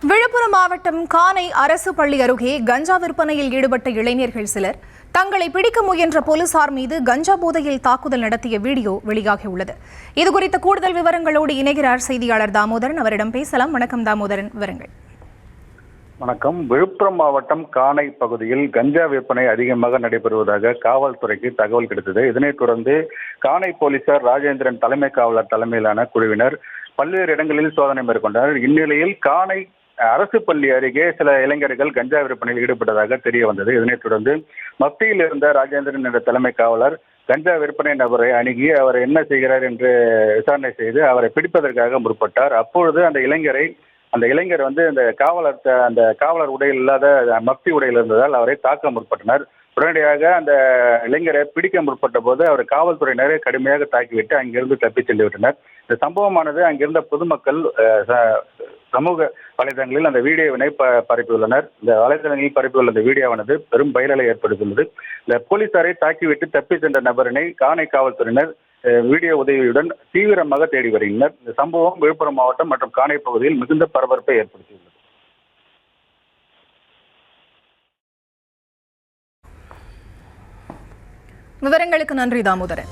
விழுப்புரம் மாவட்டம் கானை அரசு பள்ளி அருகே கஞ்சா விற்பனையில் ஈடுபட்ட இளைஞர்கள் சிலர் தங்களை பிடிக்க முயன்ற போலீசார் மீது கஞ்சா போதையில் தாக்குதல் நடத்திய வீடியோ வெளியாகியுள்ளது. இதுகுறித்த கூடுதல் விவரங்களோடு இணைகிறார் செய்தியாளர் தாமோதரன். அவரிடம் பேசலாம். வணக்கம் தாமோதரன், விவரங்கள். வணக்கம். விழுப்புரம் மாவட்டம் கானை பகுதியில் கஞ்சா விற்பனை அதிகமாக நடைபெறுவதாக காவல்துறைக்கு தகவல் கிடைத்தது. இதனைத் தொடர்ந்து கானை போலீசார் ராஜேந்திரன் தலைமை காவலர் தலைமையிலான குழுவினர் பல்வேறு இடங்களில் சோதனை மேற்கொண்டனர். இந்நிலையில் கானை அரசு பள்ளி அருகே சில இளைஞர்கள் கஞ்சா விற்பனையில் ஈடுபட்டதாக தெரிய வந்தது. இதனைத் தொடர்ந்து மத்தியில் இருந்த ராஜேந்திரன் என்ற தலைமை காவலர் கஞ்சா விற்பனை நபரை அணுகி அவர் என்ன செய்கிறார் என்று விசாரணை செய்து அவரை பிடிப்பதற்காக முற்பட்டார். அப்பொழுது அந்த இளைஞர் அந்த காவலர் உடையில் இல்லாத மப்தி உடையில் இருந்ததால் அவரை தாக்க முற்பட்டனர். உடனடியாக அந்த இளைஞரை பிடிக்க முற்பட்ட போது அவர் காவல்துறையினரை கடுமையாக தாக்கிவிட்டு அங்கிருந்து தப்பிச் சென்று விட்டனர். இந்த சம்பவமானது அங்கிருந்த பொதுமக்கள் சமூக வலைதளங்களில் அந்த வீடியோவினை பரப்பியுள்ளனர். இந்த வலைதளங்களில் பரப்பியுள்ள இந்த வீடியோவானது பெரும் வைரலை ஏற்படுத்தியுள்ளது. இந்த போலீசாரை தாக்கிவிட்டு தப்பி சென்ற நபரினை கானை காவல்துறையினர் வீடியோ உதவியுடன் தீவிரமாக தேடி வருகின்றனர். இந்த சம்பவம் விழுப்புரம் மாவட்டம் மற்றும் கானை பகுதியில் மிகுந்த பரபரப்பை ஏற்படுத்தியுள்ளது. விவரங்களுக்கு நன்றி தாமோதரன்.